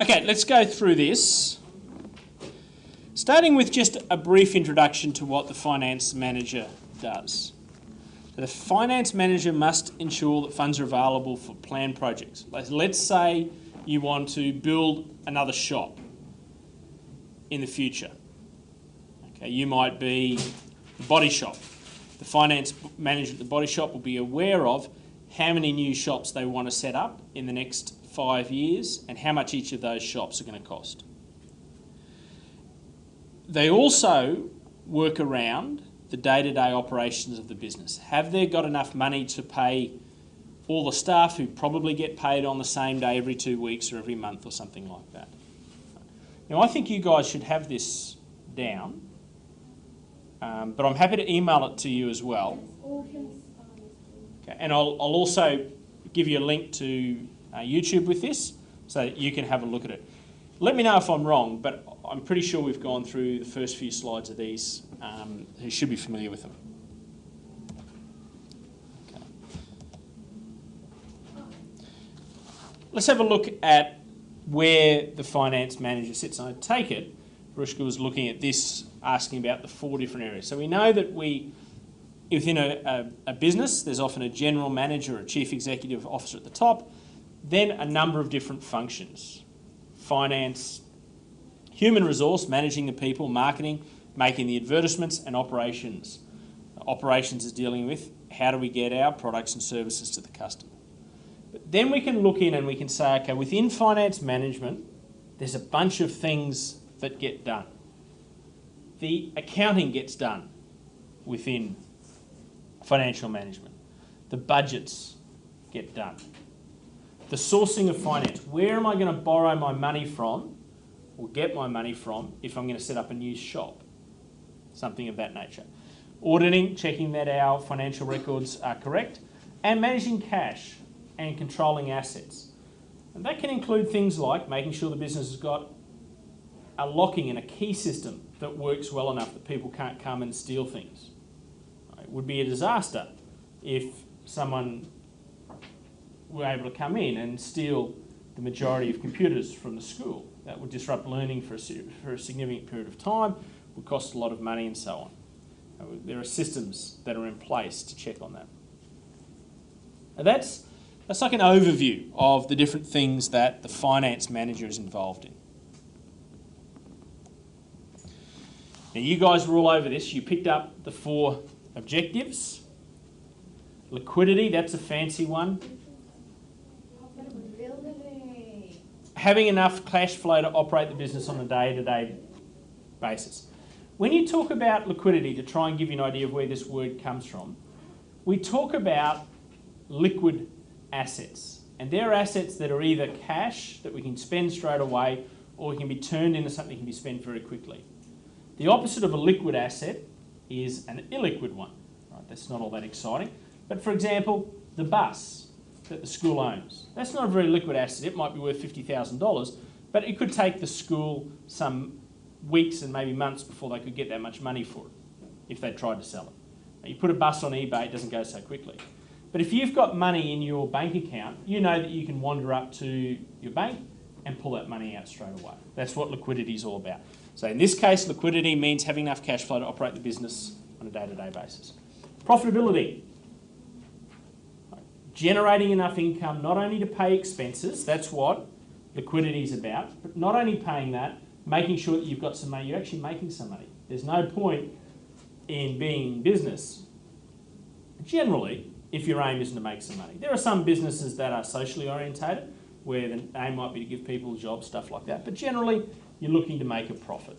Okay, let's go through this. Starting with just a brief introduction to what the finance manager does. The finance manager must ensure that funds are available for planned projects. Let's say you want to build another shop in the future. Okay, you might be the body shop. The finance manager at the body shop will be aware of how many new shops they want to set up in the next 5 years and how much each of those shops are going to cost. They also work around the day-to-day operations of the business. Have they got enough money to pay all the staff who probably get paid on the same day every 2 weeks or every month or something like that? Now, I think you guys should have this down, but I'm happy to email it to you as well. Okay, and I'll also give you a link to YouTube with this so that you can have a look at it. Let me know if I'm wrong, but I'm pretty sure we've gone through the first few slides of these, who should be familiar with them. Okay. Let's have a look at where the finance manager sits. And I take it Rushka was looking at this, asking about the 4 different areas. So we know that within a business, there's often a general manager or a chief executive officer at the top, then a number of different functions. Finance, human resource, managing the people, marketing, making the advertisements, and operations. Operations is dealing with how do we get our products and services to the customer. But then we can look in and we can say, okay, within finance management, there's a bunch of things that get done. The accounting gets done within financial management. The budgets get done. The sourcing of finance. Where am I going to borrow my money from or get my money from if I'm going to set up a new shop? Something of that nature. Auditing, checking that our financial records are correct, and managing cash and controlling assets. And that can include things like making sure the business has got a locking and a key system that works well enough that people can't come and steal things. It would be a disaster if someone were able to come in and steal the majority of computers from the school. That would disrupt learning for a significant period of time, would cost a lot of money and so on. There are systems that are in place to check on that. Now that's like an overview of the different things that the finance manager is involved in. Now you guys were all over this. You picked up the 4 objectives. Liquidity, that's a fancy one. Having enough cash flow to operate the business on a day-to-day basis. When you talk about liquidity, to try and give you an idea of where this word comes from, we talk about liquid assets. And they're assets that are either cash that we can spend straight away or can be turned into something that can be spent very quickly. The opposite of a liquid asset is an illiquid one. Right, that's not all that exciting. But for example, the bus that the school owns. That's not a very liquid asset. It might be worth $50,000, but it could take the school some weeks and maybe months before they could get that much money for it if they tried to sell it. Now, you put a bus on eBay, it doesn't go so quickly. But if you've got money in your bank account, you know that you can wander up to your bank and pull that money out straight away. That's what liquidity is all about. So in this case, liquidity means having enough cash flow to operate the business on a day-to-day basis. Profitability. Generating enough income not only to pay expenses, that's what liquidity is about, but not only paying that, making sure that you've got some money, you're actually making some money. There's no point in being in business, generally, if your aim isn't to make some money. There are some businesses that are socially orientated, where the aim might be to give people jobs, stuff like that, but generally, you're looking to make a profit.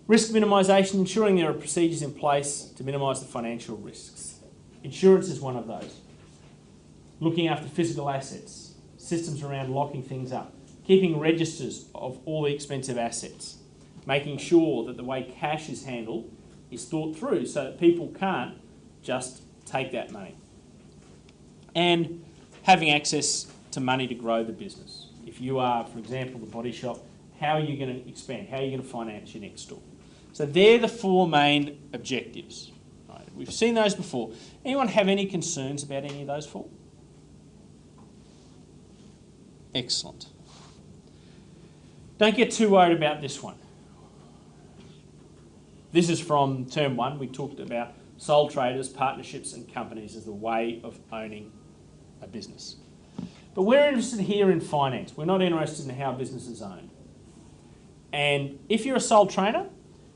Risk minimisation, ensuring there are procedures in place to minimise the financial risks. Insurance is one of those. Looking after physical assets, systems around locking things up, keeping registers of all the expensive assets, making sure that the way cash is handled is thought through so that people can't just take that money. And having access to money to grow the business. If you are, for example, the body shop, how are you going to expand? How are you going to finance your next store? So they're the 4 main objectives. Right, we've seen those before. Anyone have any concerns about any of those 4? Excellent. Don't get too worried about this one. This is from term 1. We talked about sole traders, partnerships and companies as the way of owning a business. But we're interested here in finance. We're not interested in how a business is owned. And if you're a sole trader,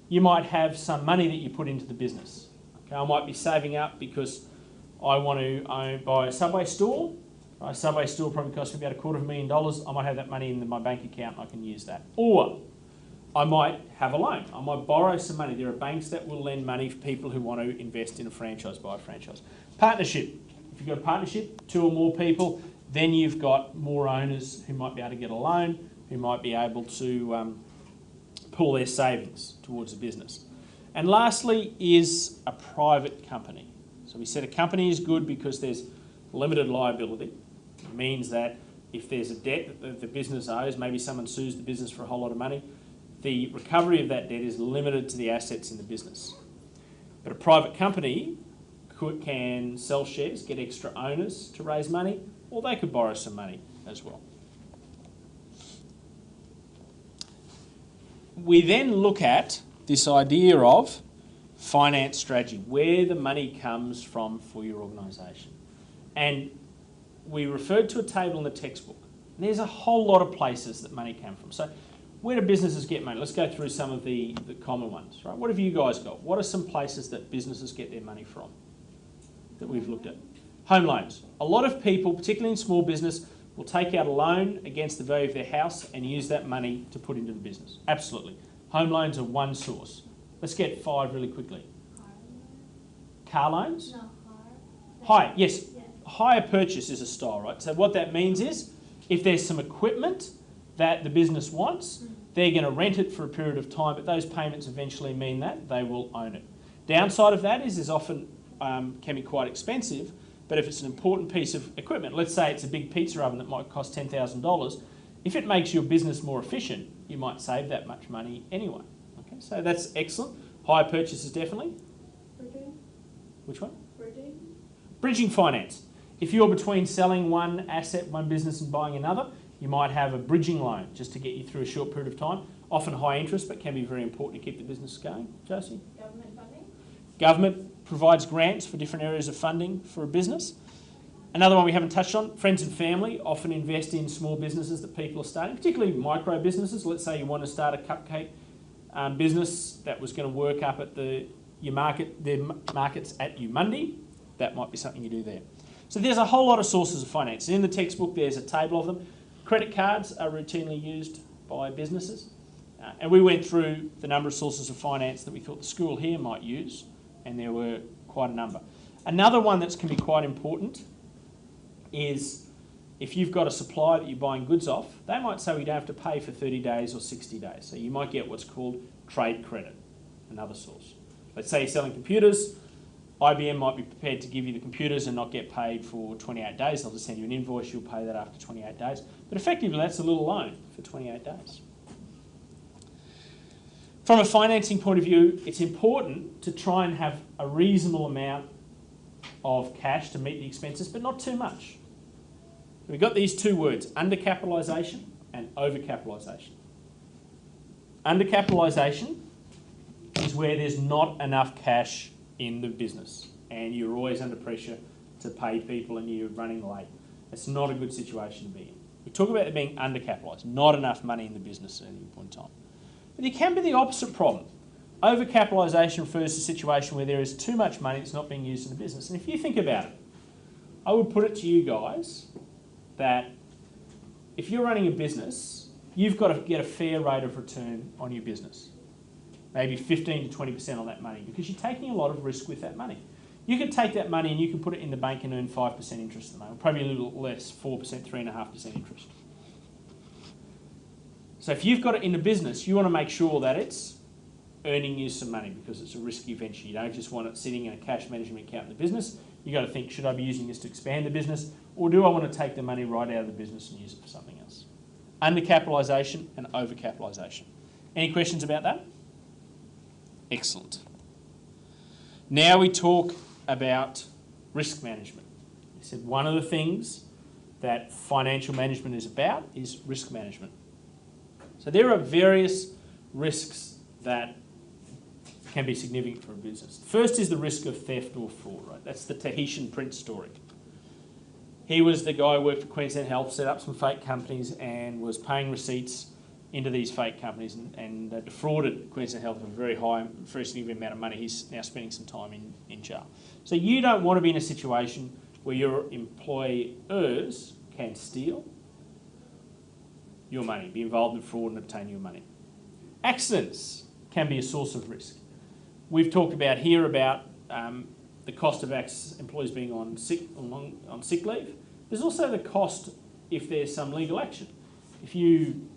you might have some money that you put into the business. Okay, I might be saving up because I want to buy a Subway store. A Subway store probably costs me about $250,000. I might have that money in my bank account and I can use that. Or I might have a loan. I might borrow some money. There are banks that will lend money for people who want to invest in a franchise, buy a franchise. Partnership. If you've got a partnership, 2 or more people, then you've got more owners who might be able to get a loan, who might be able to pull their savings towards the business. And lastly is a private company. So we said a company is good because there's limited liability. It means that if there's a debt that the business owes, maybe someone sues the business for a whole lot of money, the recovery of that debt is limited to the assets in the business. But a private company can sell shares, get extra owners to raise money, or they could borrow some money as well. We then look at this idea of finance strategy, where the money comes from for your organisation. And we referred to a table in the textbook. And there's a whole lot of places that money came from. So where do businesses get money? Let's go through some of the common ones. Right? What have you guys got? What are some places that businesses get their money from that we've looked at? Home loans. A lot of people, particularly in small business, will take out a loan against the value of their house and use that money to put into the business. Absolutely. Home loans are one source. Let's get 5 really quickly. Car loans? No, Hire, yes. Yeah. Hire purchase is a style, right? So what that means is if there's some equipment that the business wants, they're going to rent it for a period of time, but those payments eventually mean that they will own it. Downside of that is often can be quite expensive, but if it's an important piece of equipment, let's say it's a big pizza oven that might cost $10,000, if it makes your business more efficient, you might save that much money anyway. Okay, so that's excellent. Hire purchases definitely. Bridging. Which one? Bridging. Bridging finance. If you're between selling one asset, one business and buying another, you might have a bridging loan just to get you through a short period of time. Often high interest, but can be very important to keep the business going. Josie? Government funding. Government provides grants for different areas of funding for a business. Another one we haven't touched on, friends and family often invest in small businesses that people are starting, particularly micro businesses. Let's say you want to start a cupcake business that was going to work up at the markets at Umundi. That might be something you do there. So there's a whole lot of sources of finance. In the textbook there's a table of them. Credit cards are routinely used by businesses. And we went through the number of sources of finance that we thought the school here might use, and there were quite a number. Another one that can be quite important is if you've got a supplier that you're buying goods off, they might say we don't have to pay for 30 days or 60 days. So you might get what's called trade credit, another source. Let's say you're selling computers, IBM might be prepared to give you the computers and not get paid for 28 days. They'll just send you an invoice, you'll pay that after 28 days. But effectively that's a little loan for 28 days. From a financing point of view, it's important to try and have a reasonable amount of cash to meet the expenses, but not too much. We've got these two words, undercapitalisation and overcapitalisation. Undercapitalisation is where there's not enough cash in the business and you're always under pressure to pay people and you're running late. It's not a good situation to be in. We talk about it being undercapitalised, not enough money in the business at any point in time. But there can be the opposite problem. Overcapitalisation refers to a situation where there is too much money that's not being used in the business. And if you think about it, I would put it to you guys that if you're running a business, you've got to get a fair rate of return on your business. Maybe 15 to 20% on that money, because you're taking a lot of risk with that money. You could take that money and you can put it in the bank and earn 5% interest at the moment, probably a little less, 4%, 3.5% interest. So if you've got it in the business, you want to make sure that it's earning you some money because it's a risky venture. You don't just want it sitting in a cash management account in the business. You've got to think, should I be using this to expand the business, or do I want to take the money right out of the business and use it for something else? Undercapitalisation and overcapitalisation. Any questions about that? Excellent. Now we talk about risk management. I said one of the things that financial management is about is risk management. So there are various risks that can be significant for a business. First is the risk of theft or fraud, right? That's the Tahitian Prince story. He was the guy who worked for Queensland Health, set up some fake companies and was paying receipts into these fake companies and defrauded Queensland Health of a very significant amount of money. He's now spending some time in jail. So you don't want to be in a situation where your employers can steal your money, be involved in fraud and obtain your money. Accidents can be a source of risk. We've talked about here about the cost of employees being on sick leave. There's also the cost if there's some legal action. If you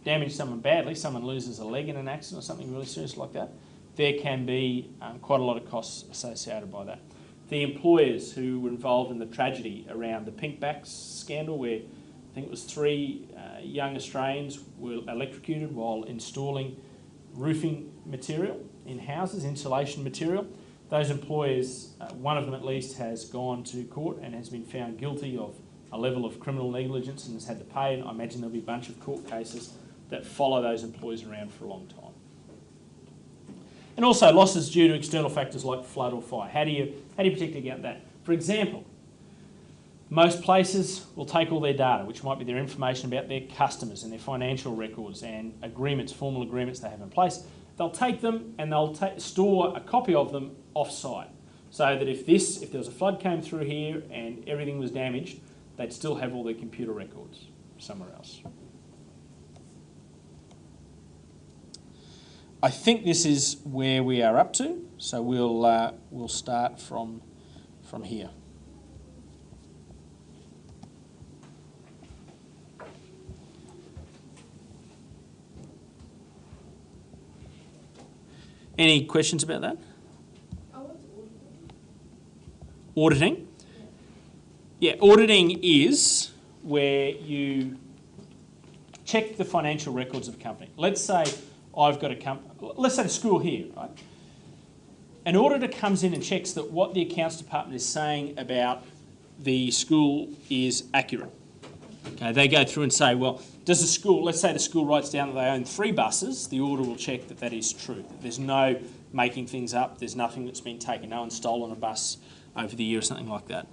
damage someone badly, someone loses a leg in an accident or something really serious like that, there can be quite a lot of costs associated by that. The employers who were involved in the tragedy around the Pinkbacks scandal, where I think it was 3 young Australians were electrocuted while installing roofing material in houses, insulation material. Those employers, one of them at least, has gone to court and has been found guilty of a level of criminal negligence and has had to pay. And I imagine there'll be a bunch of court cases that follow those employees around for a long time. And also losses due to external factors like flood or fire. How do you protect against that? For example, most places will take all their data, which might be their information about their customers and their financial records and agreements, formal agreements they have in place. They'll take them and they'll store a copy of them off-site, so that if there was a flood came through here and everything was damaged, they'd still have all their computer records somewhere else. I think this is where we are up to, so we'll start from here. Any questions about that? What's auditing? Auditing? Yeah, auditing is where you check the financial records of a company. Let's say I've got a company, let's say the school here, right? An auditor comes in and checks that what the accounts department is saying about the school is accurate. Okay, they go through and say, well, does the school, let's say the school writes down that they own 3 buses, the auditor will check that that is true. That there's no making things up, there's nothing that's been taken, no one's stolen a bus over the year or something like that.